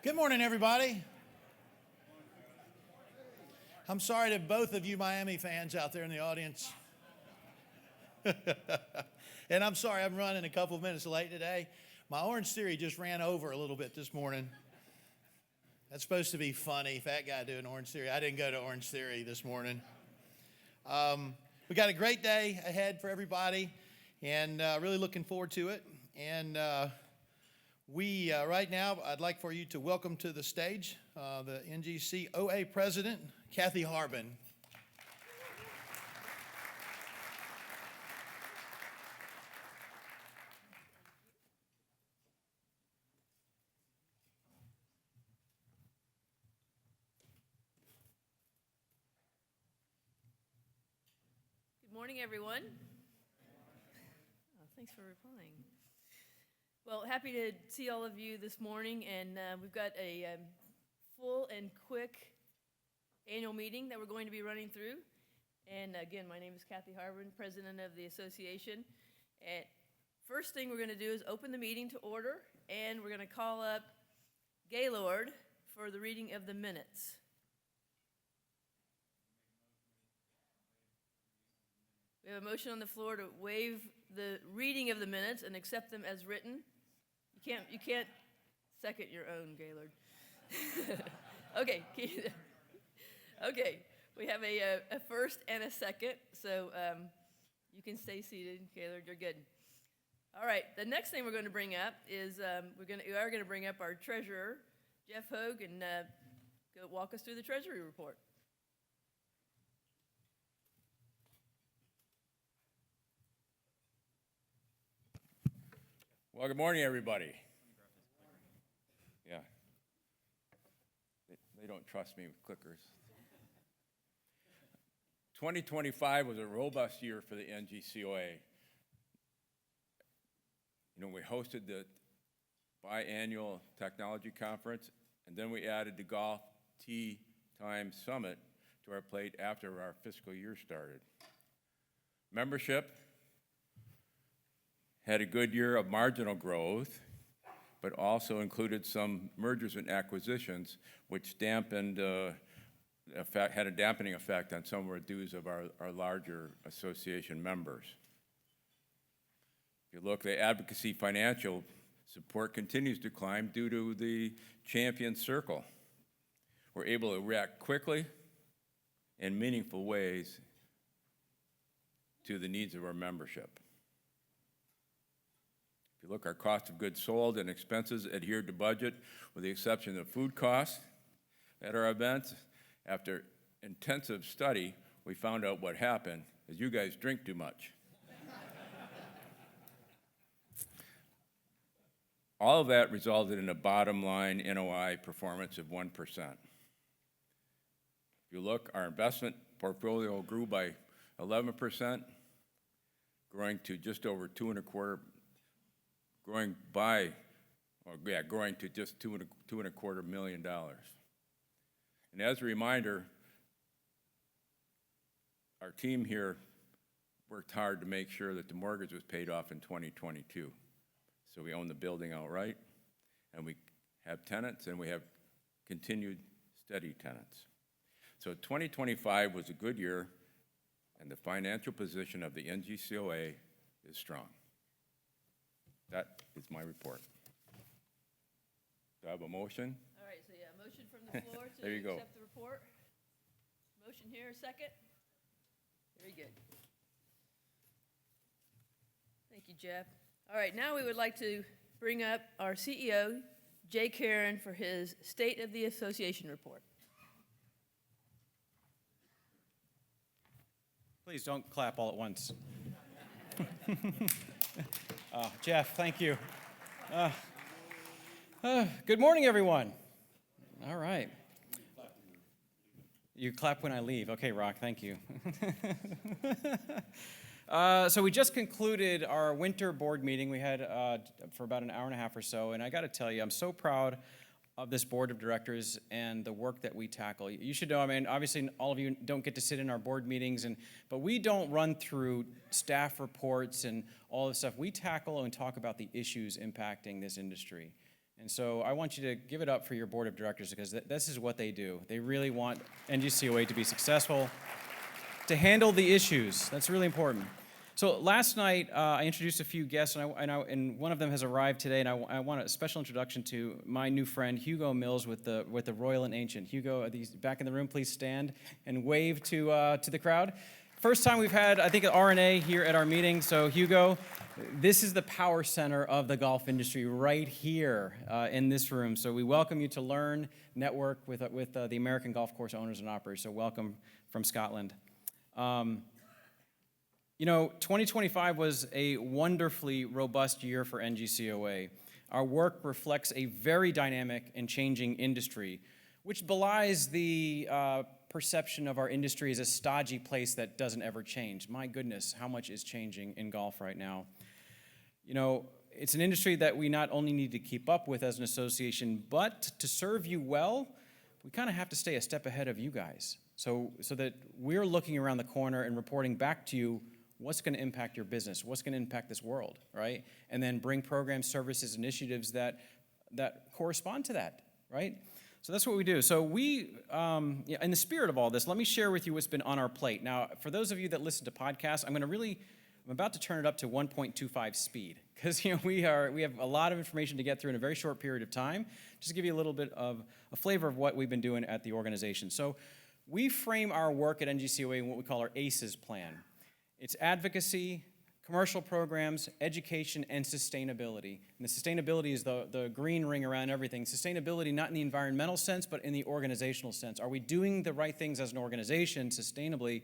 Good morning, everybody. I'm sorry to both of you Miami fans out there in the audience. And I'm sorry I'm running a couple of minutes late today. My Orange Theory just ran over a little bit this morning. That's supposed to be funny, fat guy doing Orange Theory. I didn't go to Orange Theory this morning. We got a great day ahead for everybody, and really looking forward to it. And right now, I'd like for you to welcome to the stage the NGCOA President, Kathy Harbin. Good morning, everyone. Oh, thanks for replying. Well, happy to see all of you this morning, and we've got a full and quick annual meeting that we're going to be running through. And again, my name is Kathy Harbin, President of the Association. And first thing we're going to do is open the meeting to order, and we're going to call up Gaylord for the reading of the minutes. We have a motion on the floor to waive the reading of the minutes and accept them as written. You can't second your own, Gaylord. Okay. Okay. We have a first and a second, so you can stay seated, Gaylord. You're good. All right. The next thing we're going to bring up is we are going to bring up our treasurer, Jeff Hogue, and go walk us through the Treasury report. Well, good morning, everybody. Yeah. They don't trust me with clickers. 2025 was a robust year for the NGCOA. You know, we hosted the biannual technology conference, and then we added the Golf Tee Time Summit to our plate after our fiscal year started. Membership had a good year of marginal growth, but also included some mergers and acquisitions, which dampened, had a dampening effect on some of our dues of our larger association members. If you look, the advocacy financial support continues to climb due to the champion circle. We're able to react quickly in meaningful ways to the needs of our membership. If you look, our cost of goods sold and expenses adhered to budget with the exception of food costs. At our events, after intensive study, we found out what happened is you guys drink too much. All of that resulted in a bottom line NOI performance of 1%. If you look, our investment portfolio grew by 11%, growing to just over growing to just $2.25 million. And as a reminder, our team here worked hard to make sure that the mortgage was paid off in 2022. So we own the building outright, and we have tenants, and we have continued steady tenants. So 2025 was a good year, and the financial position of the NGCOA is strong. That is my report. Do I have a motion? All right, so yeah, motion from the floor to There you go. accept the report. Motion here, second. Very good. Thank you, Jeff. All right, now we would like to bring up our CEO, Jay Karen, for his State of the Association report. Please don't clap all at once. Jeff, thank you. Good morning, everyone. All right. You clap when I leave. Okay, Rock, thank you. So we just concluded our winter board meeting. We had for about an hour and a half or so, and I got to tell you, I'm so proud of this board of directors and the work that we tackle. You should know, I mean, obviously all of you don't get to sit in our board meetings, but we don't run through staff reports and all this stuff. We tackle and talk about the issues impacting this industry. And so I want you to give it up for your board of directors because this is what they do. They really want NGCOA to be successful, to handle the issues. That's really important. So last night, I introduced a few guests, and one of them has arrived today, and I want a special introduction to my new friend, Hugo Mills with the Royal and Ancient. Hugo, back in the room, please stand and wave to the crowd. First time we've had, I think, an RNA here at our meeting. So Hugo, this is the power center of the golf industry right here in this room. So we welcome you to learn, network with the American golf course owners and operators. So welcome from Scotland. 2025 was a wonderfully robust year for NGCOA. Our work reflects a very dynamic and changing industry, which belies the perception of our industry as a stodgy place that doesn't ever change. My goodness, how much is changing in golf right now. It's an industry that we not only need to keep up with as an association, but to serve you well, we kind of have to stay a step ahead of you guys. So that we're looking around the corner and reporting back to you what's going to impact your business, what's going to impact this world, right? And then bring programs, services, initiatives that correspond to that, right? So that's what we do. So in the spirit of all this, let me share with you what's been on our plate. Now, for those of you that listen to podcasts, I'm about to turn it up to 1.25 speed because we have a lot of information to get through in a very short period of time. Just to give you a little bit of a flavor of what we've been doing at the organization. So we frame our work at NGCOA in what we call our ACES plan. It's advocacy, commercial programs, education, and sustainability. And the sustainability is the green ring around everything. Sustainability not in the environmental sense, but in the organizational sense. Are we doing the right things as an organization sustainably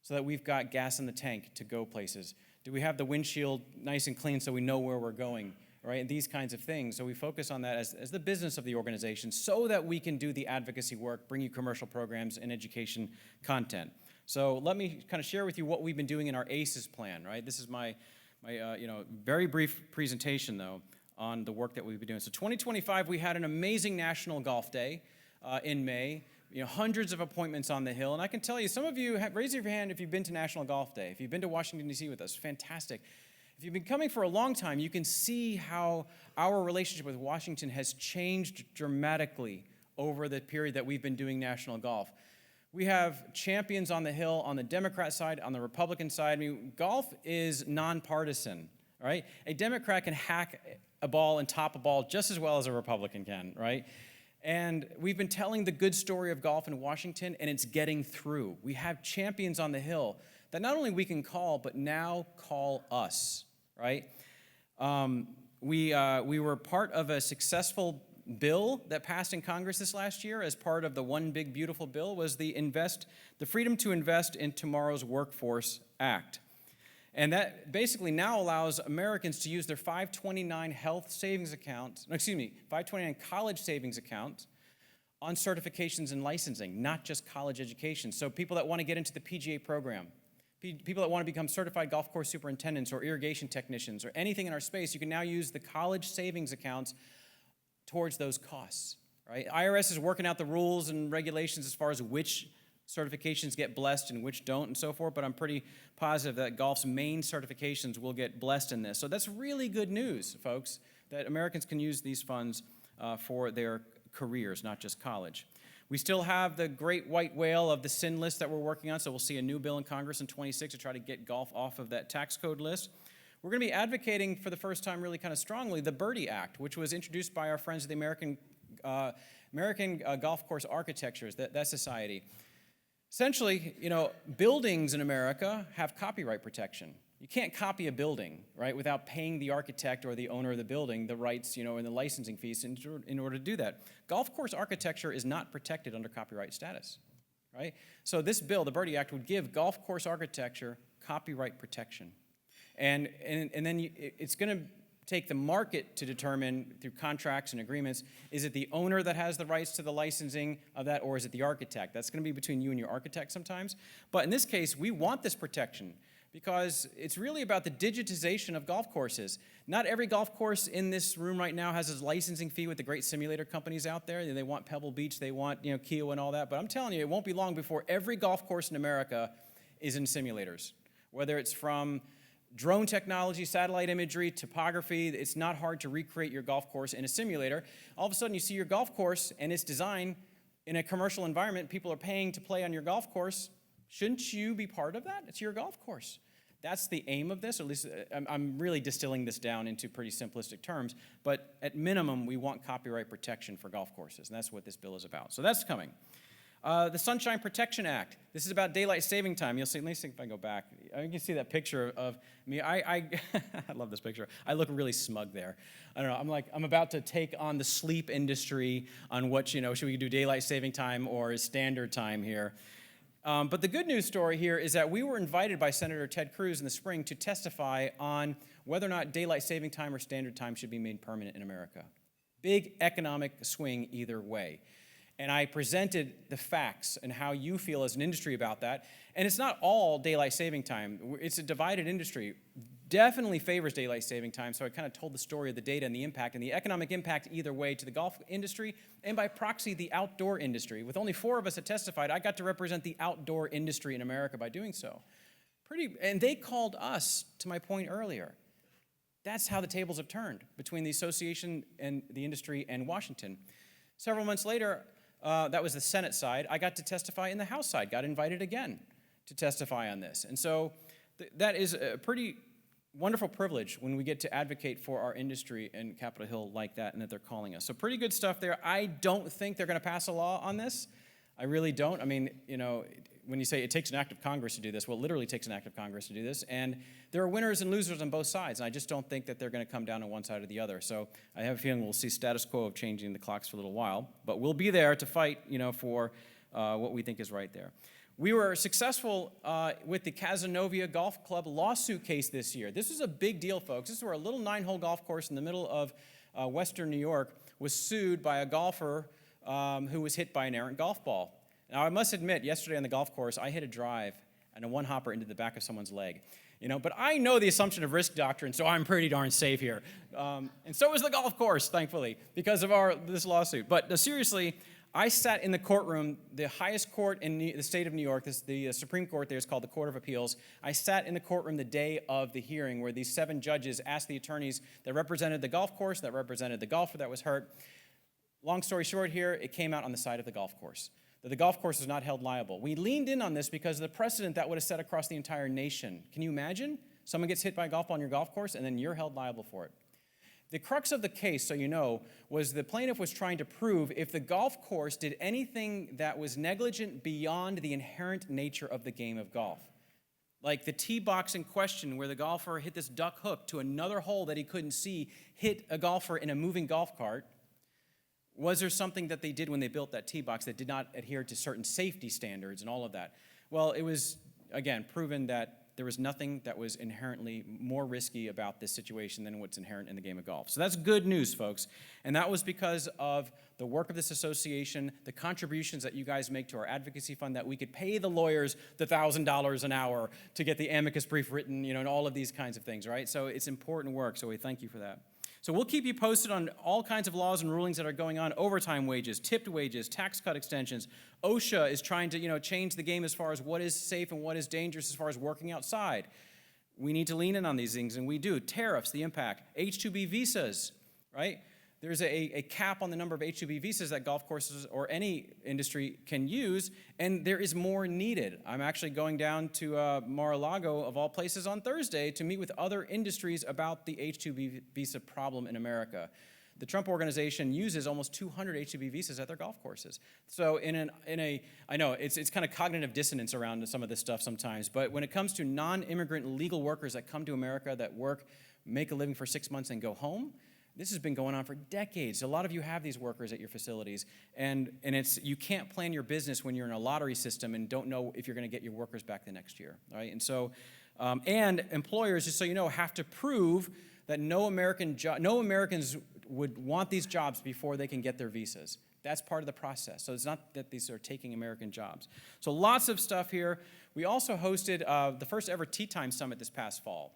so that we've got gas in the tank to go places? Do we have the windshield nice and clean so we know where we're going, right? And these kinds of things. So we focus on that as the business of the organization so that we can do the advocacy work, bring you commercial programs and education content. So let me kind of share with you what we've been doing in our ACES plan, right? This is my very brief presentation, though, on the work that we've been doing. So 2025, we had an amazing National Golf Day in May. Hundreds of appointments on the Hill. And I can tell you, some of you, raise your hand if you've been to National Golf Day. If you've been to Washington, D.C. with us, fantastic. If you've been coming for a long time, you can see how our relationship with Washington has changed dramatically over the period that we've been doing national golf. We have champions on the Hill on the Democrat side, on the Republican side. Golf is nonpartisan, right? A Democrat can hack a ball and top a ball just as well as a Republican can, right? And we've been telling the good story of golf in Washington, and it's getting through. We have champions on the Hill that not only we can call, but now call us, right? We were part of a successful bill that passed in Congress this last year as part of the One Big Beautiful Bill was the Freedom to Invest in Tomorrow's Workforce Act. And that basically now allows Americans to use their 529 529 college savings account on certifications and licensing, not just college education. So people that want to get into the PGA program, people that want to become certified golf course superintendents or irrigation technicians or anything in our space, you can now use the college savings accounts towards those costs, right? IRS is working out the rules and regulations as far as which certifications get blessed and which don't and so forth, but I'm pretty positive that golf's main certifications will get blessed in this. So that's really good news, folks, that Americans can use these funds for their careers, not just college. We still have the great white whale of the sin list that we're working on, so we'll see a new bill in Congress in 26 to try to get golf off of that tax code list. We're going to be advocating for the first time really kind of strongly the Birdie Act, which was introduced by our friends of the American Golf Course Architectures, that society. Essentially, buildings in America have copyright protection. You can't copy a building, right, without paying the architect or the owner of the building the rights, and the licensing fees in order to do that. Golf course architecture is not protected under copyright status, right? So this bill, the Birdie Act, would give golf course architecture copyright protection. And then it's going to take the market to determine through contracts and agreements, is it the owner that has the rights to the licensing of that, or is it the architect? That's going to be between you and your architect sometimes. But in this case, we want this protection because it's really about the digitization of golf courses. Not every golf course in this room right now has a licensing fee with the great simulator companies out there. They want Pebble Beach, they want Kiowa and all that. But I'm telling you, it won't be long before every golf course in America is in simulators, whether it's from drone technology, satellite imagery, topography. It's not hard to recreate your golf course in a simulator. All of a sudden, you see your golf course and its design in a commercial environment. People are paying to play on your golf course. Shouldn't you be part of that? It's your golf course. That's the aim of this, or at least I'm really distilling this down into pretty simplistic terms, but at minimum, we want copyright protection for golf courses, and that's what this bill is about. So that's coming. The Sunshine Protection Act. This is about daylight saving time. You'll see, let me see if I go back. You can see that picture of me. I love this picture. I look really smug there. I don't know, I'm about to take on the sleep industry on what, should we do daylight saving time or is standard time here? But the good news story here is that we were invited by Senator Ted Cruz in the spring to testify on whether or not daylight saving time or standard time should be made permanent in America. Big economic swing either way. And I presented the facts and how you feel as an industry about that. And it's not all daylight saving time. It's a divided industry. Definitely favors daylight saving time, so I kind of told the story of the data and the impact, and the economic impact either way to the golf industry, and by proxy, the outdoor industry. With only 4 of us that testified, I got to represent the outdoor industry in America by doing so. And they called us, to my point earlier. That's how the tables have turned between the association and the industry and Washington. Several months later, that was the Senate side. I got to testify in the House side, got invited again to testify on this. And so that is a pretty wonderful privilege when we get to advocate for our industry in Capitol Hill like that and that they're calling us. So pretty good stuff there. I don't think they're going to pass a law on this. I really don't. I mean, when you say it takes an act of Congress to do this, well, it literally takes an act of Congress to do this. And there are winners and losers on both sides. And I just don't think that they're going to come down on one side or the other. So I have a feeling we'll see status quo of changing the clocks for a little while. But we'll be there to fight, for what we think is right there. We were successful with the Cazenovia Golf Club lawsuit case this year. This was a big deal, folks. This is where a little 9-hole golf course in the middle of western New York was sued by a golfer who was hit by an errant golf ball. Now, I must admit, yesterday on the golf course, I hit a drive and a one-hopper into the back of someone's leg. But I know the assumption of risk doctrine, so I'm pretty darn safe here. And so is the golf course, thankfully, because of this lawsuit. But seriously, I sat in the courtroom, the highest court in the state of New York, the Supreme Court there is called the Court of Appeals. I sat in the courtroom the day of the hearing where these 7 judges asked the attorneys that represented the golf course, that represented the golfer that was hurt. Long story short here, it came out on the side of the golf course, that the golf course is not held liable. We leaned in on this because of the precedent that would have set across the entire nation. Can you imagine? Someone gets hit by a golf ball on your golf course and then you're held liable for it. The crux of the case, so you know, was the plaintiff was trying to prove if the golf course did anything that was negligent beyond the inherent nature of the game of golf. Like the tee box in question where the golfer hit this duck hook to another hole that he couldn't see, hit a golfer in a moving golf cart. Was there something that they did when they built that tee box that did not adhere to certain safety standards and all of that? Well, it was, again, proven that there was nothing that was inherently more risky about this situation than what's inherent in the game of golf. So that's good news, folks. And that was because of the work of this association, the contributions that you guys make to our advocacy fund, that we could pay the lawyers the $1,000 an hour to get the amicus brief written, and all of these kinds of things, right? So it's important work, so we thank you for that. So we'll keep you posted on all kinds of laws and rulings that are going on: overtime wages, tipped wages, tax cut extensions. OSHA is trying to, change the game as far as what is safe and what is dangerous as far as working outside. We need to lean in on these things, and we do. Tariffs, the impact. H-2B visas, right? There's a cap on the number of H-2B visas that golf courses or any industry can use, and there is more needed. I'm actually going down to Mar-a-Lago, of all places, on Thursday to meet with other industries about the H-2B visa problem in America. The Trump Organization uses almost 200 H-2B visas at their golf courses. So I know it's kind of cognitive dissonance around some of this stuff sometimes, but when it comes to non-immigrant legal workers that come to America that work, make a living for 6 months and go home, this has been going on for decades. A lot of you have these workers at your facilities, and you can't plan your business when you're in a lottery system and don't know if you're going to get your workers back the next year, right? And so, and employers, just so you know, have to prove that no Americans would want these jobs before they can get their visas. That's part of the process. So it's not that these are taking American jobs. So lots of stuff here. We also hosted the first ever Tea Time Summit this past fall.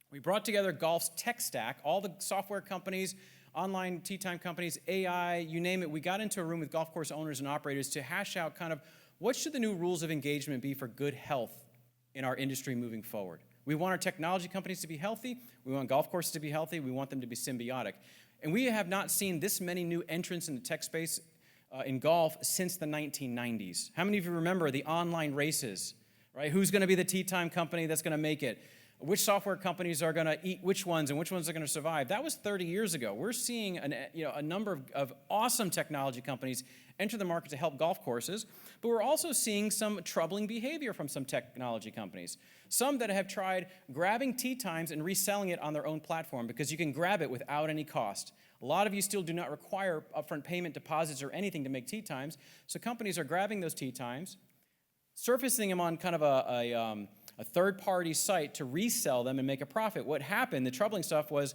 We brought together golf's tech stack, all the software companies, online tee time companies, AI, you name it. We got into a room with golf course owners and operators to hash out kind of what should the new rules of engagement be for good health in our industry moving forward. We want our technology companies to be healthy. We want golf courses to be healthy. We want them to be symbiotic. And we have not seen this many new entrants in the tech space in golf since the 1990s. How many of you remember the online races, right? Who's going to be the tee time company that's going to make it? Which software companies are going to eat which ones and which ones are going to survive? That was 30 years ago. We're seeing a number of awesome technology companies enter the market to help golf courses, but we're also seeing some troubling behavior from some technology companies. Some that have tried grabbing tee times and reselling it on their own platform because you can grab it without any cost. A lot of you still do not require upfront payment deposits or anything to make tee times, so companies are grabbing those tee times, surfacing them on kind of a third-party site to resell them and make a profit. What happened, the troubling stuff was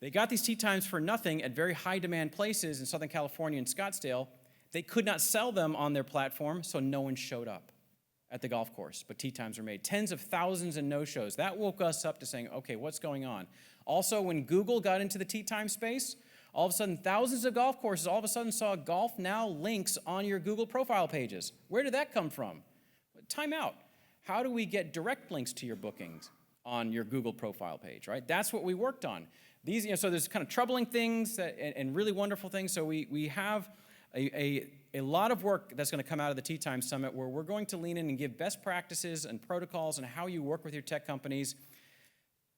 they got these tee times for nothing at very high-demand places in Southern California and Scottsdale. They could not sell them on their platform, so no one showed up at the golf course, but tee times were made. Tens of thousands in no-shows. That woke us up to saying, okay, what's going on? Also, when Google got into the tee time space, all of a sudden, thousands of golf courses all of a sudden saw Golf Now links on your Google profile pages. Where did that come from? Time out. How do we get direct links to your bookings on your Google profile page, right? That's what we worked on. These, so there's kind of troubling things and really wonderful things. So we have a lot of work that's going to come out of the Tee Time Summit where we're going to lean in and give best practices and protocols and how you work with your tech companies,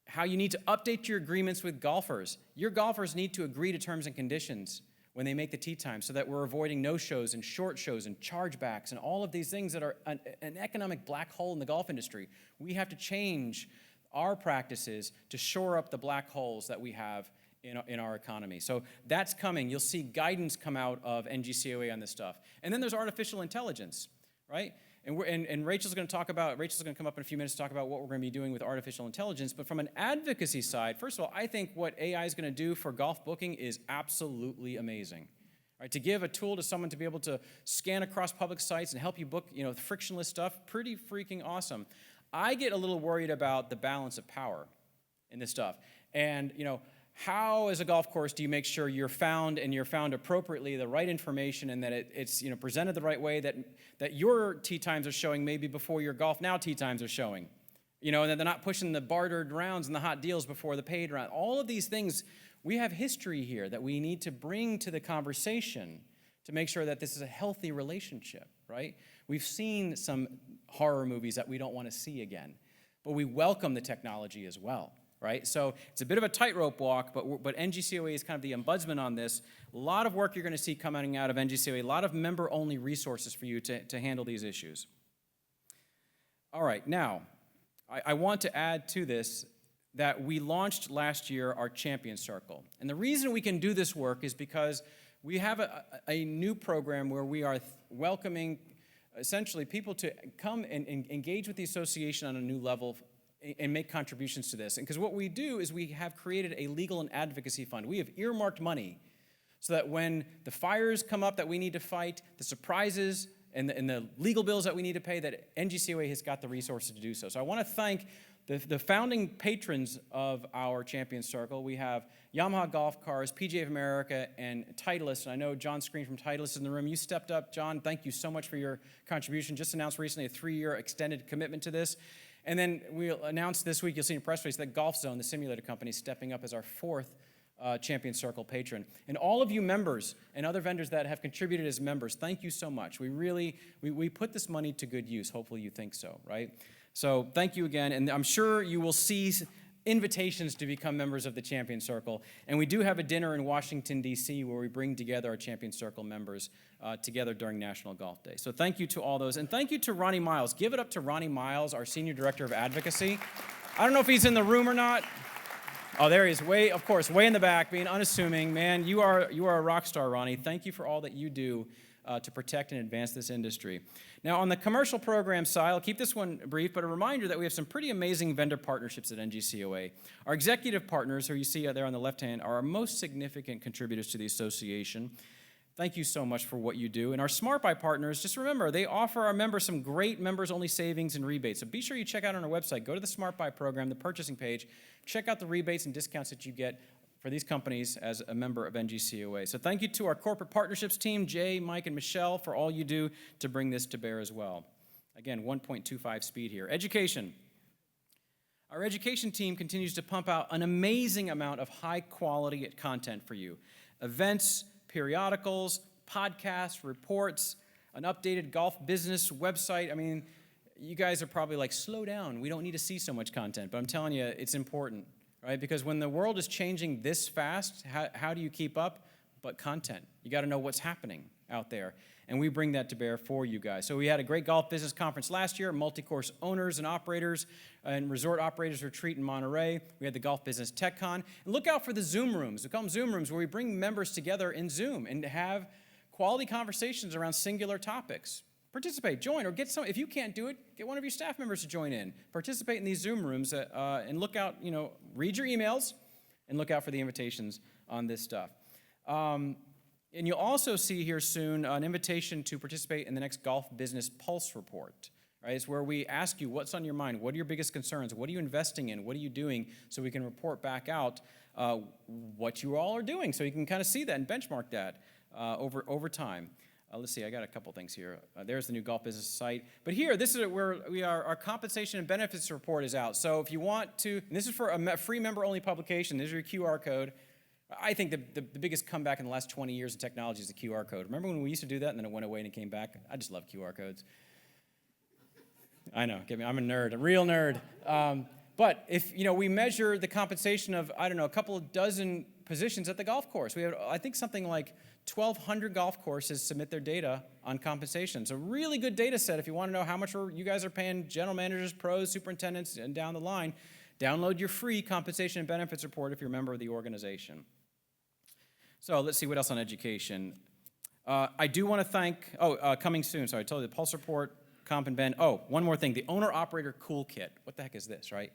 how you need to update your agreements with golfers. Your golfers need to agree to terms and conditions when they make the tee time so that we're avoiding no-shows and short shows and chargebacks and all of these things that are an economic black hole in the golf industry. We have to change our practices to shore up the black holes that we have in our economy. So that's coming. You'll see guidance come out of NGCOA on this stuff. And then there's artificial intelligence, right? And Rachel's going to come up in a few minutes to talk about what we're going to be doing with artificial intelligence. But from an advocacy side, first of all, I think what AI is going to do for golf booking is absolutely amazing. Right, to give a tool to someone to be able to scan across public sites and help you book, frictionless stuff, pretty freaking awesome. I get a little worried about the balance of power in this stuff. And, how, as a golf course, do you make sure you're found appropriately, the right information, and that it's presented the right way, that your tee times are showing maybe before your Golf Now tee times are showing, and that they're not pushing the bartered rounds and the hot deals before the paid round. All of these things, we have history here that we need to bring to the conversation to make sure that this is a healthy relationship, right? We've seen some horror movies that we don't want to see again, but we welcome the technology as well. Right? So it's a bit of a tightrope walk, but NGCOA is kind of the ombudsman on this. A lot of work you're going to see coming out of NGCOA, a lot of member-only resources for you to handle these issues. All right, now, I want to add to this that we launched last year our Champion Circle. And the reason we can do this work is because we have a new program where we are welcoming, essentially, people to come and engage with the association on a new level and make contributions to this. And because what we do is we have created a legal and advocacy fund. We have earmarked money so that when the fires come up that we need to fight, the surprises and the legal bills that we need to pay, that NGCOA has got the resources to do so. So I want to thank the founding patrons of our Champion Circle. We have Yamaha Golf Cars, PGA of America, and Titleist. And I know John Screen from Titleist is in the room. You stepped up. John, thank you so much for your contribution. Just announced recently a 3-year extended commitment to this. And then we'll announce this week, you'll see in a press release, that Golf Zone, the simulator company, is stepping up as our 4th Champion Circle patron. And all of you members and other vendors that have contributed as members, thank you so much. We put this money to good use. Hopefully you think so, right? So thank you again. And I'm sure you will see invitations to become members of the Champion Circle. And we do have a dinner in Washington, D.C., where we bring together our Champion Circle members together during National Golf Day. So thank you to all those. And thank you to Ronnie Miles. Give it up to Ronnie Miles, our Senior Director of Advocacy. I don't know if he's in the room or not. Oh, there he is, way in the back, being unassuming. Man, you are a rock star, Ronnie. Thank you for all that you do to protect and advance this industry. Now, on the commercial program side, I'll keep this one brief, but a reminder that we have some pretty amazing vendor partnerships at NGCOA. Our executive partners, who you see there on the left hand, are our most significant contributors to the association. Thank you so much for what you do. And our Smart Buy partners, just remember, they offer our members some great members-only savings and rebates. So be sure you check out on our website. Go to the Smart Buy program, the purchasing page. Check out the rebates and discounts that you get for these companies as a member of NGCOA. So thank you to our corporate partnerships team, Jay, Mike, and Michelle, for all you do to bring this to bear as well. Again, 1.25 speed here. Education. Our education team continues to pump out an amazing amount of high-quality content for you. Events, periodicals, podcasts, reports, an updated golf business website. I mean, you guys are probably like, slow down. We don't need to see so much content. But I'm telling you, it's important, right? Because when the world is changing this fast, how do you keep up? But content. You got to know what's happening out there. And we bring that to bear for you guys. So we had a great golf business conference last year, multi-course owners and operators and resort operators retreat in Monterey. We had the Golf Business Tech Con. And look out for the Zoom rooms. We call them Zoom rooms, where we bring members together in Zoom and have quality conversations around singular topics. Participate, join, or get some. If you can't do it, get one of your staff members to join in. Participate in these Zoom rooms and look out, read your emails and look out for the invitations on this stuff. And you'll also see here soon an invitation to participate in the next Golf Business Pulse Report. Right? It's where we ask you what's on your mind, what are your biggest concerns, what are you investing in, what are you doing, so we can report back out what you all are doing, so you can kind of see that and benchmark that over time. Let's see, I got a couple things here. There's the new golf business site. But here, this is where our compensation and benefits report is out. So if you want to, and this is for a free member-only publication. There's your QR code. I think the biggest comeback in the last 20 years in technology is the QR code. Remember when we used to do that and then it went away and it came back? I just love QR codes. I know, I'm a nerd, a real nerd. But if, we measure the compensation of, a couple of dozen positions at the golf course. We have, I think, something like 1,200 golf courses submit their data on compensation. So really good data set if you want to know how much you guys are paying general managers, pros, superintendents, and down the line. Download your free compensation and benefits report if you're a member of the organization. So let's see what else on education. I do want to thank, coming soon, sorry, I told you, the Pulse Report, Comp and Ben. Oh, one more thing, the Owner-Operator Cool Kit. What the heck is this, right?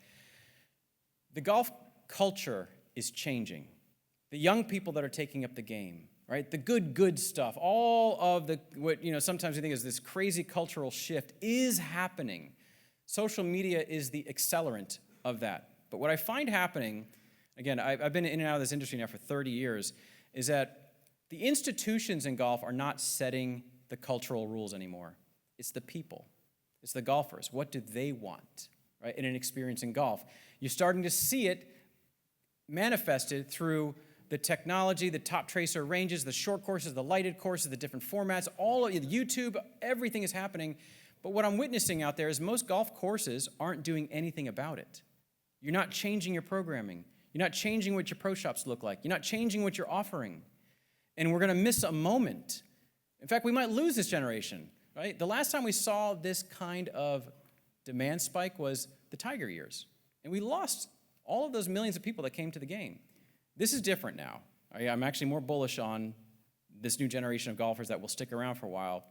The golf culture is changing. The young people that are taking up the game, right? The good stuff, all of what sometimes we think is this crazy cultural shift is happening. Social media is the accelerant of that. But what I find happening, again, I've been in and out of this industry now for 30 years, is that the institutions in golf are not setting the cultural rules anymore. It's the people. It's the golfers. What do they want, right, in an experience in golf? You're starting to see it manifested through the technology, the top tracer ranges, the short courses, the lighted courses, the different formats, all of YouTube, everything is happening. But what I'm witnessing out there is most golf courses aren't doing anything about it. You're not changing your programming. You're not changing what your pro shops look like. You're not changing what you're offering. And we're going to miss a moment. In fact, we might lose this generation, right? The last time we saw this kind of demand spike was the Tiger years. And we lost all of those millions of people that came to the game. This is different now. I'm actually more bullish on this new generation of golfers that will stick around for a while.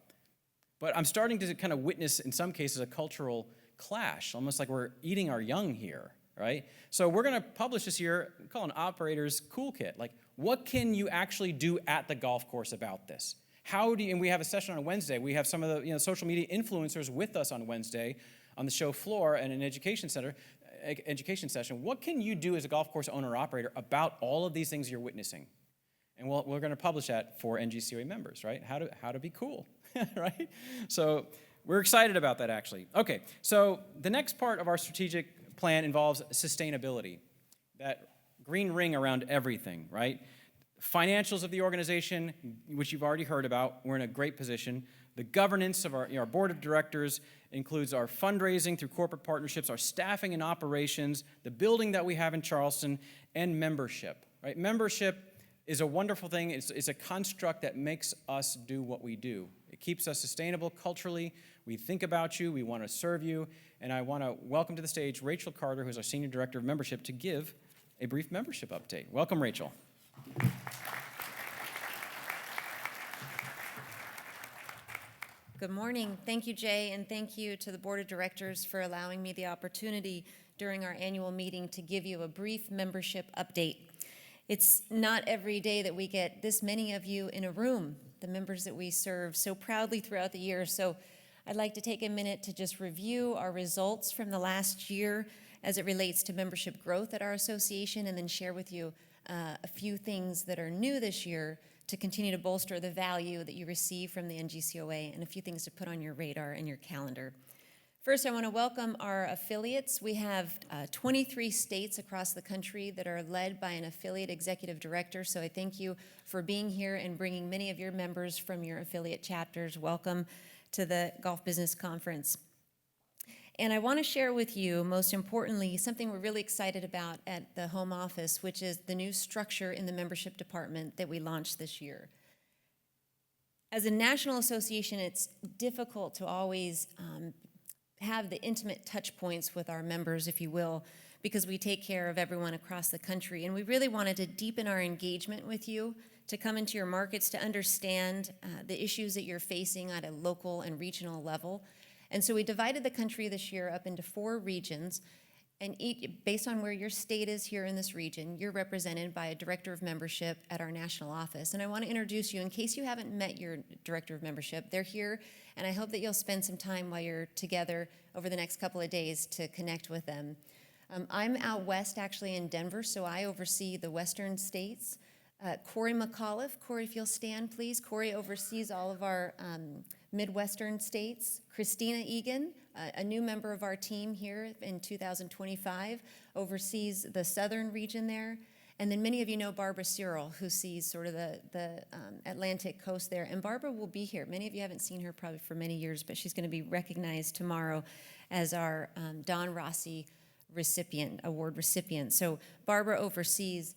But I'm starting to kind of witness, in some cases, a cultural clash, almost like we're eating our young here, right? So we're going to publish this year, we call it an Operator's Cool Kit. Like, what can you actually do at the golf course about this? And we have a session on Wednesday. We have some of the social media influencers with us on Wednesday on the show floor and an education session. What can you do as a golf course owner-operator about all of these things you're witnessing? And we're going to publish that for NGCOA members, right? How to be cool, right? So we're excited about that, actually. Okay, so the next part of our strategic plan involves sustainability, that green ring around everything, right? Financials of the organization, which you've already heard about, we're in a great position. The governance of our board of directors includes our fundraising through corporate partnerships, our staffing and operations, the building that we have in Charleston, and membership, right? Membership is a wonderful thing. It's a construct that makes us do what we do. It keeps us sustainable culturally. We think about you. We want to serve you. And I want to welcome to the stage Rachel Carter, who's our Senior Director of Membership, to give a brief membership update. Welcome, Rachel. Good morning. Thank you, Jay, and thank you to the Board of Directors for allowing me the opportunity during our annual meeting to give you a brief membership update. It's not every day that we get this many of you in a room, the members that we serve so proudly throughout the year. So I'd like to take a minute to just review our results from the last year as it relates to membership growth at our association, and then share with you a few things that are new this year to continue to bolster the value that you receive from the NGCOA, and a few things to put on your radar and your calendar. First, I want to welcome our affiliates. We have 23 states across the country that are led by an affiliate executive director, so I thank you for being here and bringing many of your members from your affiliate chapters. Welcome to the Golf Business Conference. And I want to share with you, most importantly, something we're really excited about at the home office, which is the new structure in the membership department that we launched this year. As a national association, it's difficult to always have the intimate touch points with our members, if you will, because we take care of everyone across the country. And we really wanted to deepen our engagement with you, to come into your markets, to understand the issues that you're facing at a local and regional level. And so we divided the country this year up into 4 regions, and based on where your state is here in this region, you're represented by a director of membership at our national office. And I want to introduce you, in case you haven't met your director of membership, they're here, and I hope that you'll spend some time while you're together over the next couple of days to connect with them. I'm out west, actually in Denver, so I oversee the western states. Corey McAuliffe, Corey, if you'll stand, please. Corey oversees all of our Midwestern states. Christina Egan, a new member of our team here in 2025, oversees the southern region there. And then many of you know Barbara Cyril, who sees sort of the Atlantic coast there. And Barbara will be here. Many of you haven't seen her probably for many years, but she's going to be recognized tomorrow as our Don Rossi award recipient. So Barbara oversees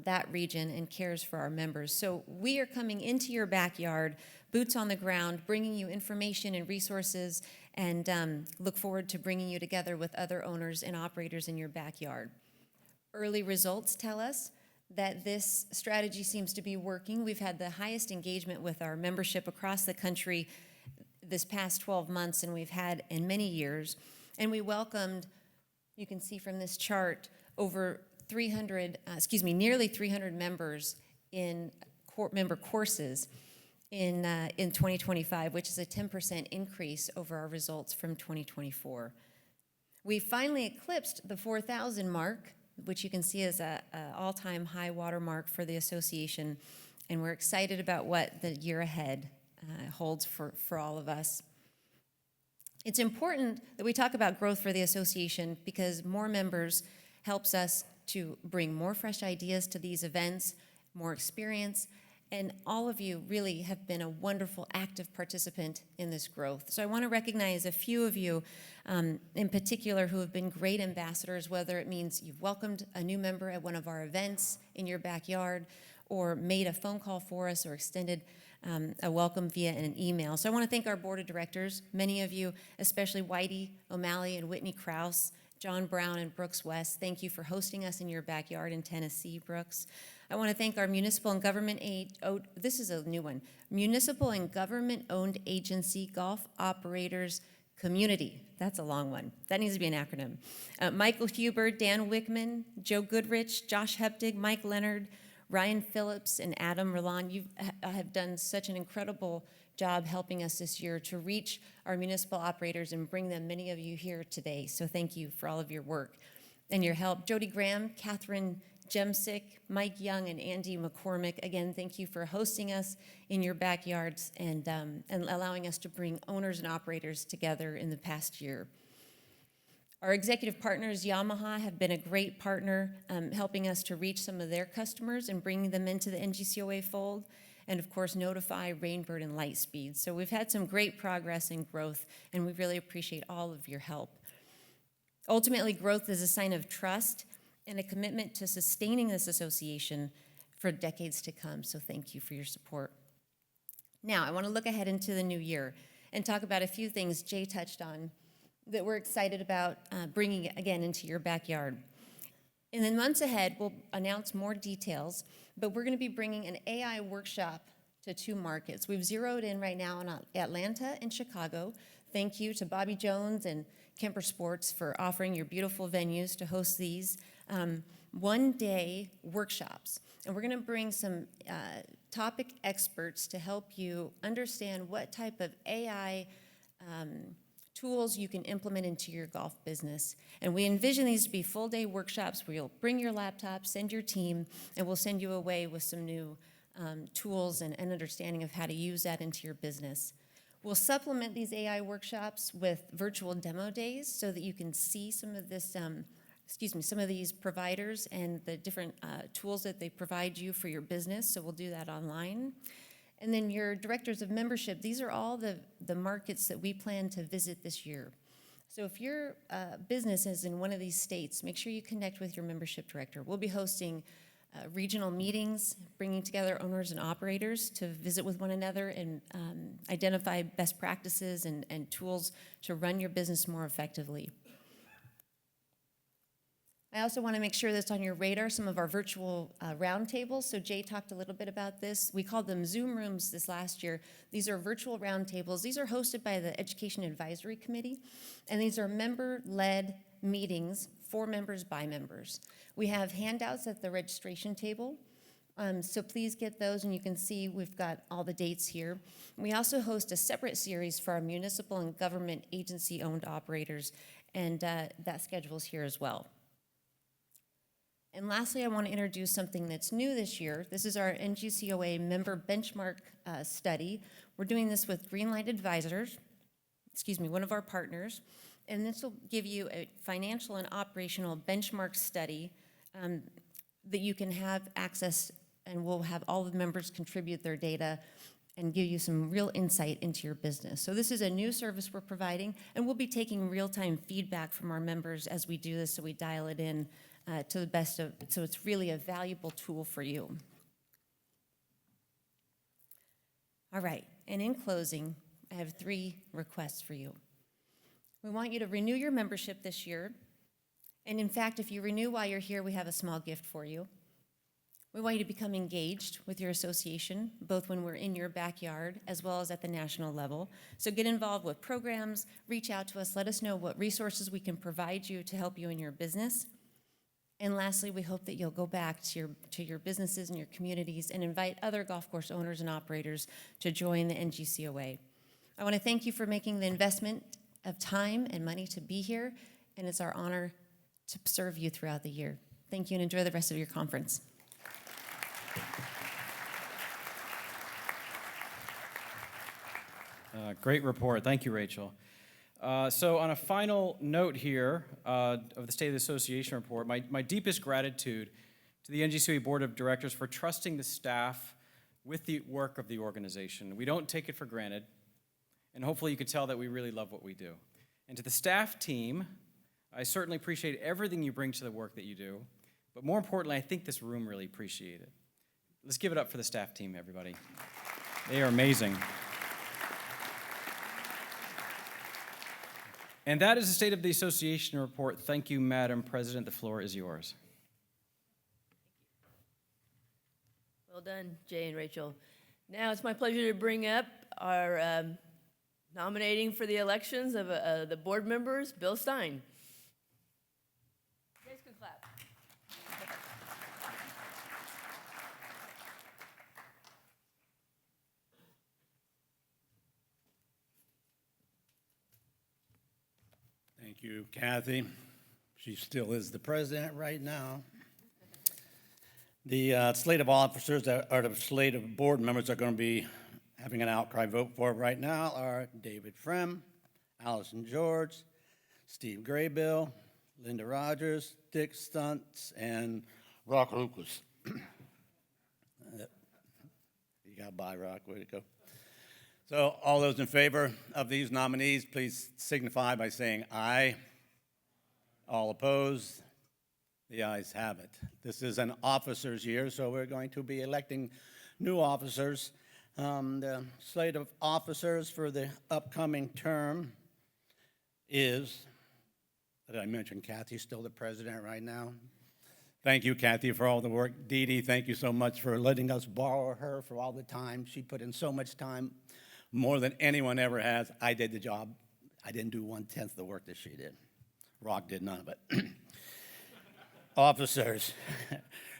that region and cares for our members. So we are coming into your backyard, boots on the ground, bringing you information and resources, and look forward to bringing you together with other owners and operators in your backyard. Early results tell us that this strategy seems to be working. We've had the highest engagement with our membership across the country this past 12 months than we've had in many years. And we welcomed, you can see from this chart, nearly 300 members in member courses in 2025, which is a 10% increase over our results from 2024. We finally eclipsed the 4,000 mark, which you can see as an all-time high water mark for the association, and we're excited about what the year ahead holds for all of us. It's important that we talk about growth for the association because more members helps us to bring more fresh ideas to these events, more experience, and all of you really have been a wonderful active participant in this growth. So I want to recognize a few of you in particular who have been great ambassadors, whether it means you've welcomed a new member at one of our events in your backyard or made a phone call for us or extended a welcome via an email. So I want to thank our board of directors, many of you, especially Whitey O'Malley and Whitney Krause, John Brown and Brooks West. Thank you for hosting us in your backyard in Tennessee, Brooks. I want to thank our municipal and government this is a new one, municipal and government-owned agency golf operators community. That's a long one. That needs to be an acronym. Michael Huber, Dan Wickman, Joe Goodrich, Josh Hepdig, Mike Leonard, Ryan Phillips, and Adam Roland. You have done such an incredible job helping us this year to reach our municipal operators and bring them, many of you here today. So thank you for all of your work and your help. Jody Graham, Catherine Jemsick, Mike Young, and Andy McCormick. Again, thank you for hosting us in your backyards and allowing us to bring owners and operators together in the past year. Our executive partners, Yamaha, have been a great partner, helping us to reach some of their customers and bringing them into the NGCOA fold. And of course, Notify, Rainbird, and Lightspeed. So we've had some great progress and growth, and we really appreciate all of your help. Ultimately, growth is a sign of trust and a commitment to sustaining this association for decades to come. So thank you for your support. Now, I want to look ahead into the new year and talk about a few things Jay touched on that we're excited about bringing again into your backyard. In the months ahead, we'll announce more details, but we're going to be bringing an AI workshop to 2 markets. We've zeroed in right now on Atlanta and Chicago. Thank you to Bobby Jones and Kemper Sports for offering your beautiful venues to host these one-day workshops. And we're going to bring some topic experts to help you understand what type of AI tools you can implement into your golf business. And we envision these to be full-day workshops where you'll bring your laptop, send your team, and we'll send you away with some new tools and understanding of how to use that into your business. We'll supplement these AI workshops with virtual demo days so that you can see some of this, some of these providers and the different tools that they provide you for your business. So we'll do that online. And then your directors of membership, these are all the markets that we plan to visit this year. So if your business is in one of these states, make sure you connect with your membership director. We'll be hosting regional meetings, bringing together owners and operators to visit with one another and identify best practices and tools to run your business more effectively. I also want to make sure that's on your radar, some of our virtual roundtables. So Jay talked a little bit about this. We called them Zoom rooms this last year. These are virtual roundtables. These are hosted by the Education Advisory Committee, and these are member-led meetings for members by members. We have handouts at the registration table, so please get those, and you can see we've got all the dates here. We also host a separate series for our municipal and government agency-owned operators, and that schedule's here as well. And lastly, I want to introduce something that's new this year. This is our NGCOA member benchmark study. We're doing this with Greenlight Advisors, one of our partners, and this will give you a financial and operational benchmark study that you can have access, and we'll have all the members contribute their data and give you some real insight into your business. So this is a new service we're providing, and we'll be taking real-time feedback from our members as we do this, so we dial it in to the best of, so it's really a valuable tool for you. All right, and in closing, I have 3 requests for you. We want you to renew your membership this year. And in fact, if you renew while you're here, we have a small gift for you. We want you to become engaged with your association, both when we're in your backyard as well as at the national level. So get involved with programs, reach out to us, let us know what resources we can provide you to help you in your business. And lastly, we hope that you'll go back to your businesses and your communities and invite other golf course owners and operators to join the NGCOA. I want to thank you for making the investment of time and money to be here, and it's our honor to serve you throughout the year. Thank you, and enjoy the rest of your conference. Great report. Thank you, Rachel. So on a final note here of the State of the Association report, my deepest gratitude to the NGCOA Board of Directors for trusting the staff with the work of the organization. We don't take it for granted, and hopefully you could tell that we really love what we do. And to the staff team, I certainly appreciate everything you bring to the work that you do, but more importantly, I think this room really appreciates it. Let's give it up for the staff team, everybody. They are amazing. And that is the State of the Association report. Thank you, Madam President. The floor is yours. Well done, Jay and Rachel. Now it's my pleasure to bring up our nominating for the elections of the board members, Bill Stein. You guys can clap. Thank you, Kathy. She still is the president right now. The slate of officers that are the slate of board members are going to be having an outcry vote for right now are David Frem, Allison George, Steve Graybill, Linda Rogers, Dick Stuntz, and Rock Lucas. You got by, Rock. Way to go. So all those in favor of these nominees, please signify by saying aye. All opposed? The ayes have it. This is an officers' year, so we're going to be electing new officers. The slate of officers for the upcoming term is, did I mention Kathy's still the president right now? Thank you, Kathy, for all the work. Dee Dee, thank you so much for letting us borrow her for all the time. She put in so much time, more than anyone ever has. I did the job. I didn't do 1/10 the work that she did. Rock did none of it. Officers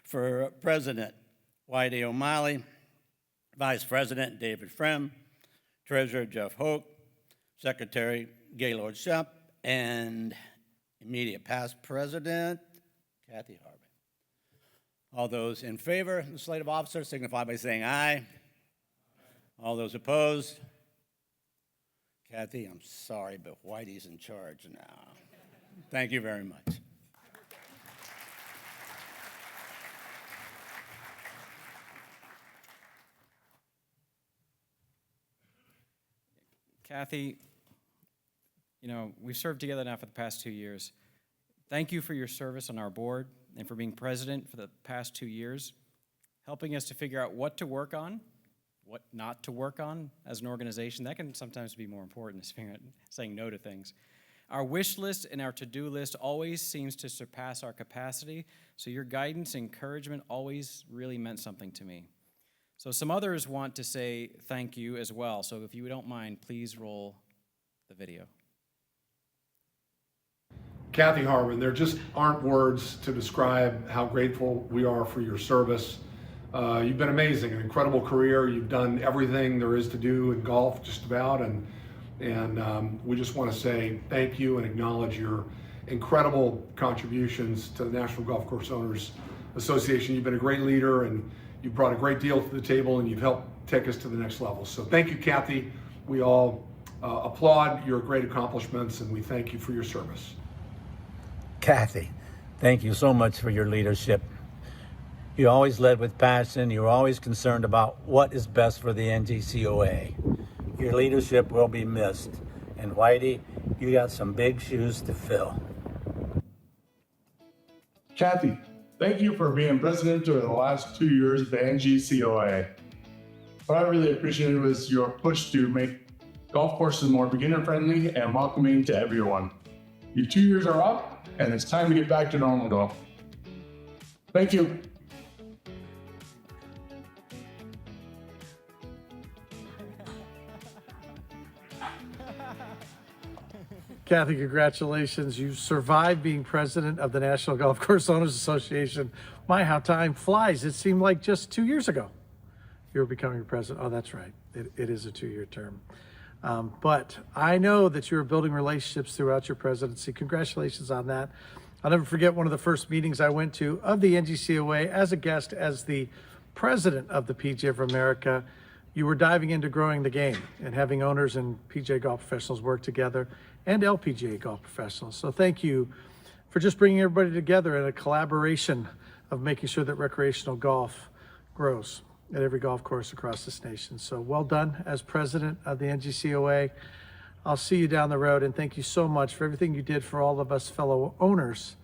for President, Whitey O'Malley. Vice President, David Frem. Treasurer, Jeff Hoke. Secretary, Gaylord Shep. And immediate past President, Kathy Harvey. All those in favor of the slate of officers signify by saying aye. All those opposed? Kathy, I'm sorry, but Whitey's in charge now. Thank you very much. Kathy, you know, we've served together now for the past 2 years. Thank you for your service on our board and for being president for the past 2 years, helping us to figure out what to work on, what not to work on as an organization. That can sometimes be more important than saying no to things. Our wish list and our to-do list always seems to surpass our capacity, so your guidance and encouragement always really meant something to me. So some others want to say thank you as well, so if you don't mind, please roll the video. Kathy Harbin, there just aren't words to describe how grateful we are for your service. You've been amazing, an incredible career. You've done everything there is to do in golf, just about, and we just want to say thank you and acknowledge your incredible contributions to the National Golf Course Owners Association. You've been a great leader, and you've brought a great deal to the table, and you've helped take us to the next level. So thank you, Kathy. We all applaud your great accomplishments, and we thank you for your service. Kathy, thank you so much for your leadership. You always led with passion. You were always concerned about what is best for the NGCOA. Your leadership will be missed. And Whitey, you got some big shoes to fill. Kathy, thank you for being president over the last 2 years of the NGCOA. What I really appreciated was your push to make golf courses more beginner-friendly and welcoming to everyone. Your 2 years are up, and it's time to get back to normal golf. Thank you. Kathy, congratulations. You survived being president of the National Golf Course Owners Association. My, how time flies. It seemed like just 2 years ago you were becoming president. Oh, that's right. It is a 2-year term. But I know that you were building relationships throughout your presidency. Congratulations on that. I'll never forget one of the first meetings I went to of the NGCOA as a guest, as the president of the PGA of America. You were diving into growing the game and having owners and PGA golf professionals work together, and LPGA golf professionals. So thank you for just bringing everybody together in a collaboration of making sure that recreational golf grows at every golf course across this nation. So well done as president of the NGCOA. I'll see you down the road, and thank you so much for everything you did for all of us fellow owners,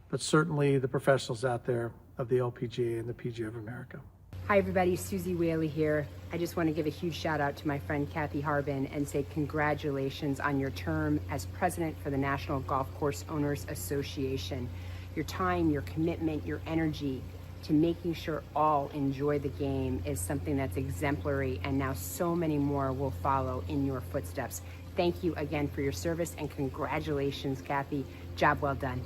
but certainly the professionals out there of the LPGA and the PGA of America. Hi everybody, Susie Whaley here. I just want to give a huge shout out to my friend Kathy Harbin and say congratulations on your term as president for the National Golf Course Owners Association. Your time, your commitment, your energy to making sure all enjoy the game is something that's exemplary, and now so many more will follow in your footsteps. Thank you again for your service, and congratulations, Kathy. Job well done.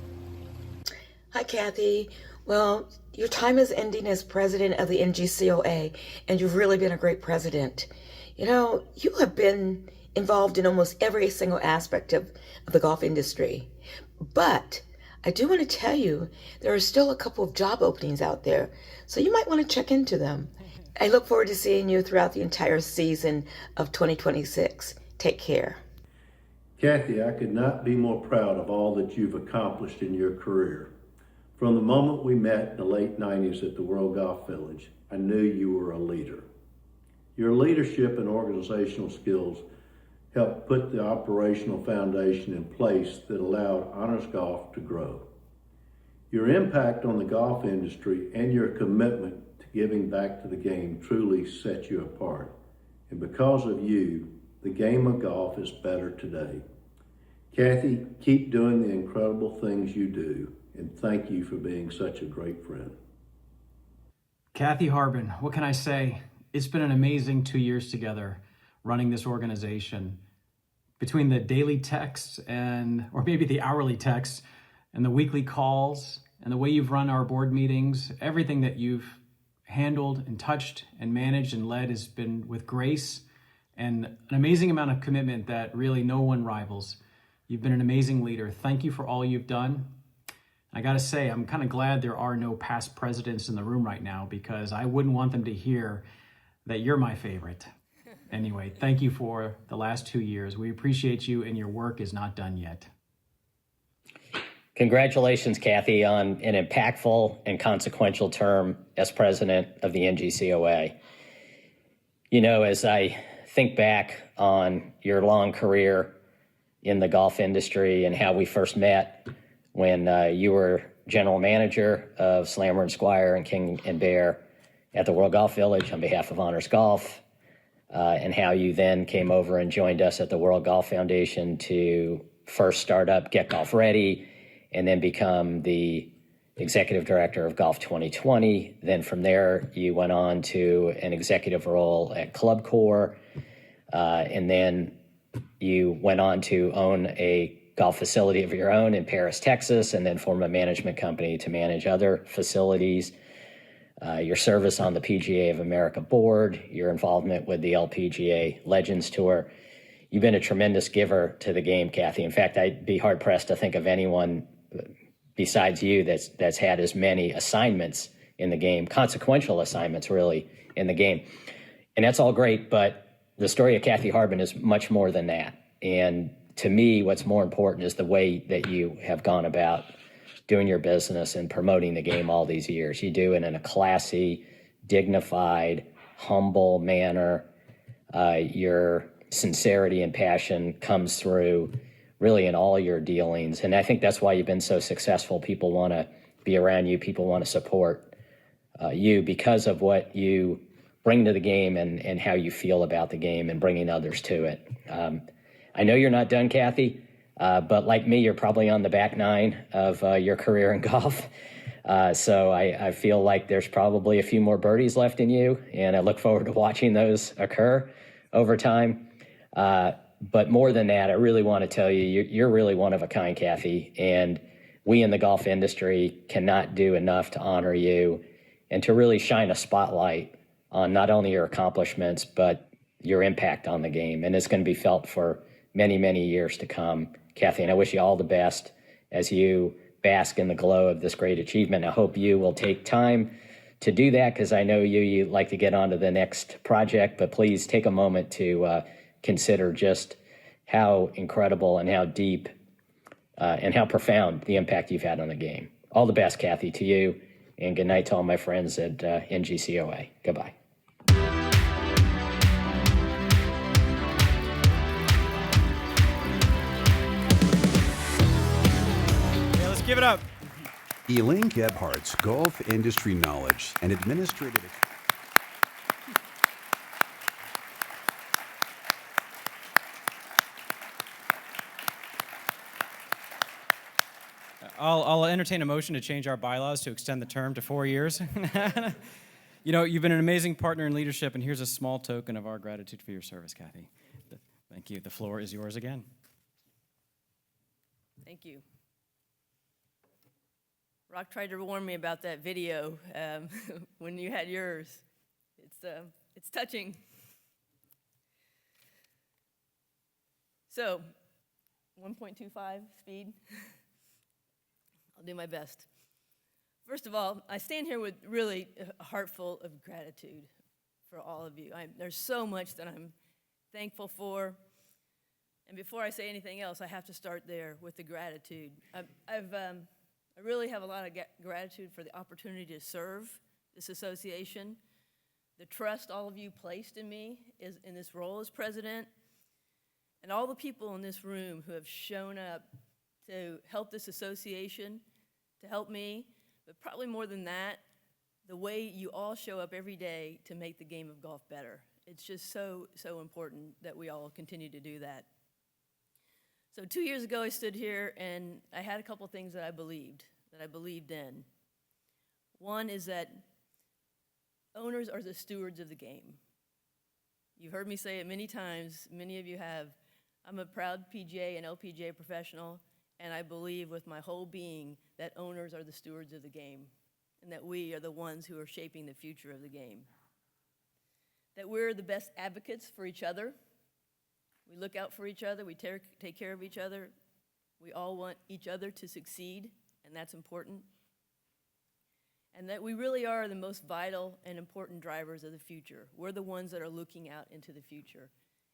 Hi, Kathy. Well, your time is ending as president of the NGCOA, and you've really been a great president. You know, you have been involved in almost every single aspect of the golf industry. But I do want to tell you, there are still a couple of job openings out there, so you might want to check into them. I look forward to seeing you throughout the entire season of 2026. Take care. Kathy, I could not be more proud of all that you've accomplished in your career. From the moment we met in the late 90s at the World Golf Village, I knew you were a leader. Your leadership and organizational skills helped put the operational foundation in place that allowed honors golf to grow. Your impact on the golf industry and your commitment to giving back to the game truly set you apart. And because of you, the game of golf is better today. Kathy, keep doing the incredible things you do, and thank you for being such a great friend. Kathy Harbin, what can I say? It's been an amazing 2 years together running this organization. Between the daily texts or maybe the hourly texts and the weekly calls and the way you've run our board meetings, everything that you've handled and touched and managed and led has been with grace and an amazing amount of commitment that really no one rivals. You've been an amazing leader. Thank you for all you've done. I gotta say, I'm kind of glad there are no past presidents in the room right now, because I wouldn't want them to hear that you're my favorite. Anyway, thank you for the last 2 years. We appreciate you, and your work is not done yet. Congratulations, Kathy, on an impactful and consequential term as president of the NGCOA. You know, as I think back on your long career in the golf industry and how we first met when you were general manager of Slammer and Squire and King and Bear at the World Golf Village on behalf of Honors Golf, and how you then came over and joined us at the World Golf Foundation to first start up Get Golf Ready, and then become the executive director of Golf 2020. Then from there, you went on to an executive role at Club Corps, and then you went on to own a golf facility of your own in Paris, Texas, and then form a management company to manage other facilities. Your service on the PGA of America board, your involvement with the LPGA Legends Tour. You've been a tremendous giver to the game, Kathy. In fact, I'd be hard-pressed to think of anyone besides you that's had as many assignments in the game, consequential assignments, really, in the game. And that's all great, but the story of Kathy Harbin is much more than that. And to me, what's more important is the way that you have gone about doing your business and promoting the game all these years. You do it in a classy, dignified, humble manner. Your sincerity and passion comes through really in all your dealings. And I think that's why you've been so successful. People want to be around you. People want to support you because of what you bring to the game and how you feel about the game and bringing others to it. I know you're not done, Kathy, but like me, you're probably on the back nine of your career in golf. So I feel like there's probably a few more birdies left in you, and I look forward to watching those occur over time. But more than that, I really want to tell you, you're really one of a kind, Kathy, and we in the golf industry cannot do enough to honor you and to really shine a spotlight on not only your accomplishments, but your impact on the game. And it's going to be felt for many, many years to come, Kathy. And I wish you all the best as you bask in the glow of this great achievement. I hope you will take time to do that, because I know you like to get on to the next project, but please take a moment to consider just how incredible and how deep and how profound the impact you've had on the game. All the best, Kathy, to you, and good night to all my friends at NGCOA. Goodbye. Okay, let's give it up. Elaine Gebhardt's golf industry knowledge and administrative. I'll entertain a motion to change our bylaws to extend the term to 4 years. You know, you've been an amazing partner in leadership, and here's a small token of our gratitude for your service, Kathy. Thank you. The floor is yours again. Thank you. Rock tried to warn me about that video when you had yours. It's touching. So, 1.25 speed. I'll do my best. First of all, I stand here with really a heart full of gratitude for all of you. There's so much that I'm thankful for. And before I say anything else, I have to start there with the gratitude. I really have a lot of gratitude for the opportunity to serve this association, the trust all of you placed in me in this role as president, and all the people in this room who have shown up to help this association, to help me, but probably more than that, the way you all show up every day to make the game of golf better. It's just so, so important that we all continue to do that. So 2 years ago, I stood here and I had a couple things that I believed in. One is that owners are the stewards of the game. You've heard me say it many times, many of you have. I'm a proud PGA and LPGA professional, and I believe with my whole being that owners are the stewards of the game, and that we are the ones who are shaping the future of the game. That we're the best advocates for each other. We look out for each other, we take care of each other. We all want each other to succeed, and that's important. and that we really are the most vital and important drivers of the future. We're the ones that are looking out into the future,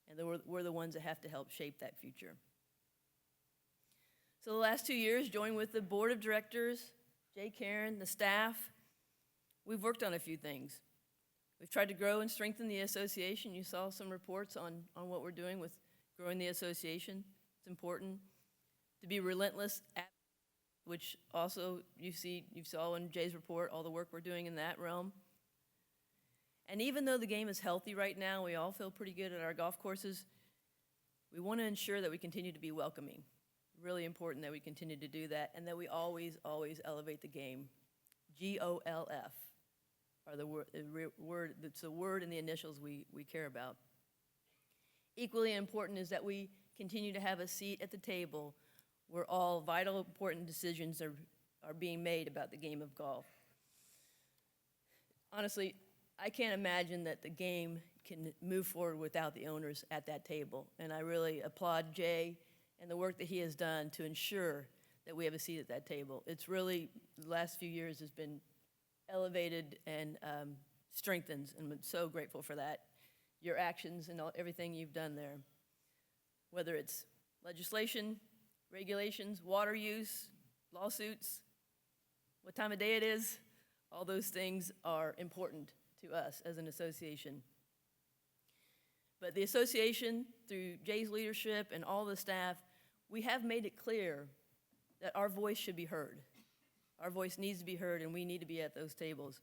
and we're the ones that have to help shape that future. So the last 2 years, joined with the board of directors, Jay, Karen, the staff, we've worked on a few things. We've tried to grow and strengthen the association. You saw some reports on what we're doing with growing the association. It's important to be relentless at, which also you saw in Jay's report, all the work we're doing in that realm. And even though the game is healthy right now, we all feel pretty good at our golf courses, we want to ensure that we continue to be welcoming. Really important that we continue to do that, and that we always, always elevate the game. GOLF are the word, it's the word and the initials we care about. Equally important is that we continue to have a seat at the table where all vital, important decisions are being made about the game of golf. Honestly, I can't imagine that the game can move forward without the owners at that table, and I really applaud Jay and the work that he has done to ensure that we have a seat at that table. It's really, the last few years has been elevated and strengthened, and I'm so grateful for that. Your actions and everything you've done there, whether it's legislation, regulations, water use, lawsuits, what time of day it is, all those things are important to us as an association. But the association, through Jay's leadership and all the staff, we have made it clear that our voice should be heard. Our voice needs to be heard, and we need to be at those tables.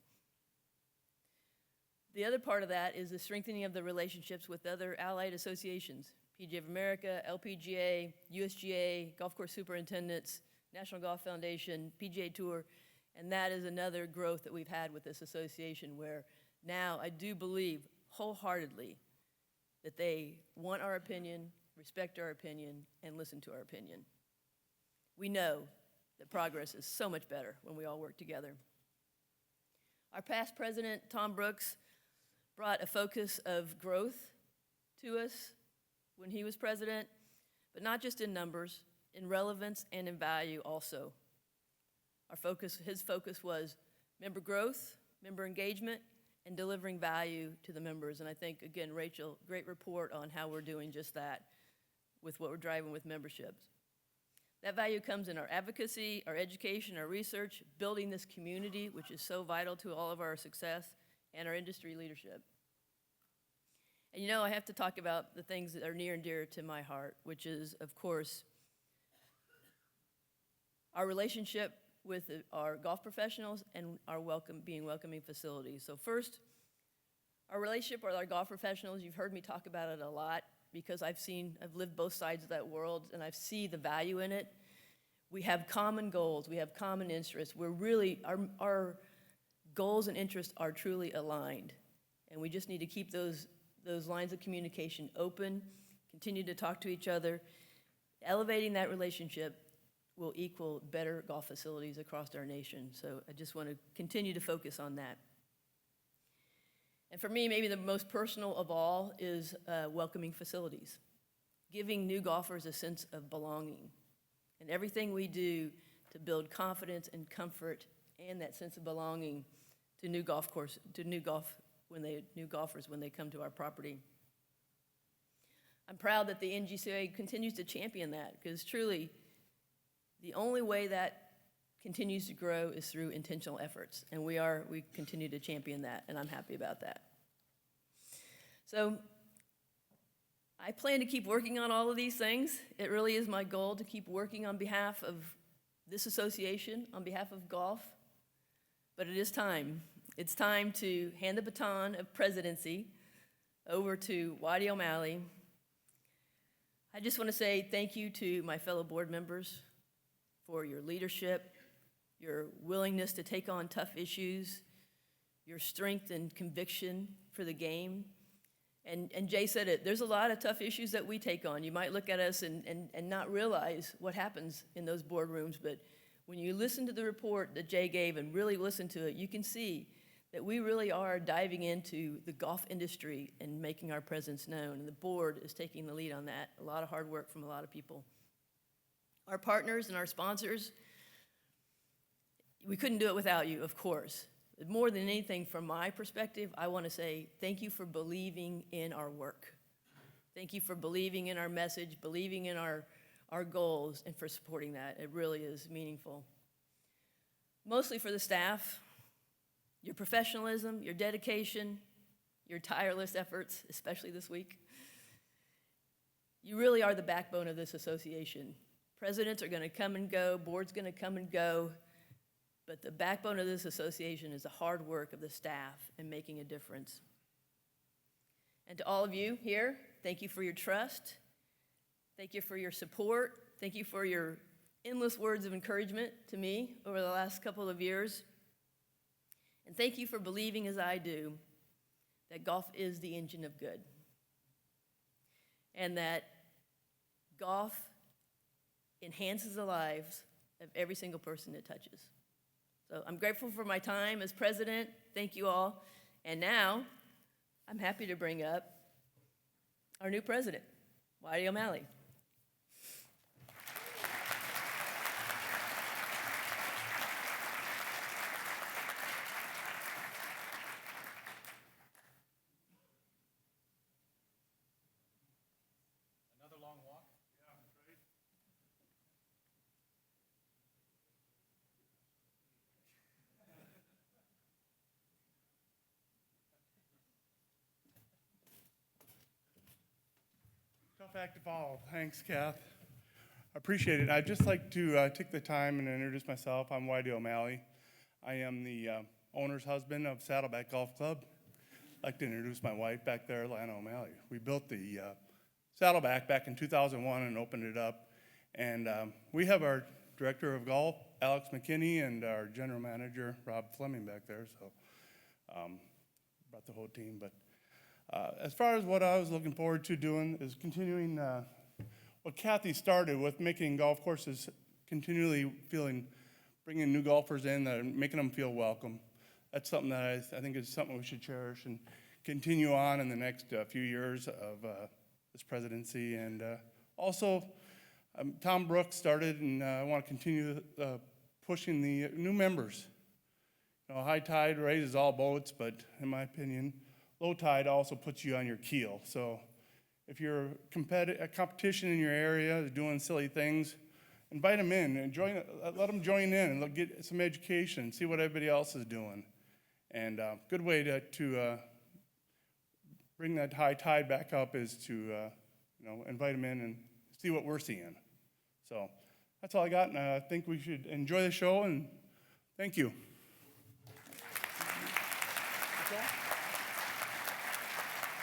The other part of that is the strengthening of the relationships with other allied associations, PGA of America, LPGA, USGA, Golf Course Superintendents, National Golf Foundation, PGA Tour, and that is another growth that we've had with this association, where now I do believe wholeheartedly that they want our opinion, respect our opinion, and listen to our opinion. We know that progress is so much better when we all work together. Our past president, Tom Brooks, brought a focus of growth to us when he was president, but not just in numbers, in relevance and in value also. His focus was member growth, member engagement, and delivering value to the members. And I think, again, Rachel, great report on how we're doing just that with what we're driving with memberships. That value comes in our advocacy, our education, our research, building this community, which is so vital to all of our success, and our industry leadership. And you know, I have to talk about the things that are near and dear to my heart, which is, of course, our relationship with our golf professionals and our being welcoming facilities. So first, our relationship with our golf professionals, you've heard me talk about it a lot because I've lived both sides of that world, and I see the value in it. We have common goals, we have common interests. We're really, our goals and interests are truly aligned, and we just need to keep those lines of communication open, continue to talk to each other. Elevating that relationship will equal better golf facilities across our nation. So I just want to continue to focus on that. And for me, maybe the most personal of all is welcoming facilities, giving new golfers a sense of belonging, and everything we do to build confidence and comfort and that sense of belonging to new golfers when they come to our property. I'm proud that the NGCOA continues to champion that, because truly, the only way that continues to grow is through intentional efforts, and we continue to champion that, and I'm happy about that. So I plan to keep working on all of these things. It really is my goal to keep working on behalf of this association, on behalf of golf, but it is time. It's time to hand the baton of presidency over to Waddy O'Malley. I just want to say thank you to my fellow board members for your leadership, your willingness to take on tough issues, your strength and conviction for the game. And Jay said it, there's a lot of tough issues that we take on. You might look at us and not realize what happens in those boardrooms, but when you listen to the report that Jay gave and really listen to it, you can see that we really are diving into the golf industry and making our presence known, and the board is taking the lead on that. A lot of hard work from a lot of people. Our partners and our sponsors, We couldn't do it without you, of course. More than anything, from my perspective, I want to say thank you for believing in our work. Thank you for believing in our message, believing in our goals, and for supporting that. It really is meaningful. Mostly for the staff, your professionalism, your dedication, your tireless efforts, especially this week. You really are the backbone of this association. Presidents are going to come and go, board's going to come and go, but the backbone of this association is the hard work of the staff and making a difference. And to all of you here, thank you for your trust. Thank you for your support. Thank you for your endless words of encouragement to me over the last couple of years. And thank you for believing, as I do, that golf is the engine of good. And that golf enhances the lives of every single person it touches. So I'm grateful for my time as president. Thank you all. And now, I'm happy to bring up our new president, Whitey O'Malley. Another long walk? Tough act to follow. Thanks, Kath. I appreciate it. I'd just like to take the time and introduce myself. I'm Whitey O'Malley. I am the owner's husband of Saddleback Golf Club. I'd like to introduce my wife back there, Lana O'Malley. We built the Saddleback back in 2001 and opened it up. And we have our director of golf, Alex McKinney, and our general manager, Rob Fleming, back there. So brought the whole team. But as far as what I was looking forward to doing is continuing what Kathy started with, making golf courses continually bringing new golfers in, making them feel welcome. That's something that I think is something we should cherish and continue on in the next few years of this presidency. And also, Tom Brooks started, and I want to continue pushing the new members. You know, high tide raises all boats, but in my opinion, low tide also puts you on your keel. So if you're a competition in your area is doing silly things, invite them in and let them join in and get some education, see what everybody else is doing. And a good way to bring that high tide back up is to invite them in and see what we're seeing. So that's all I got, and I think we should enjoy the show, and thank you. Okay.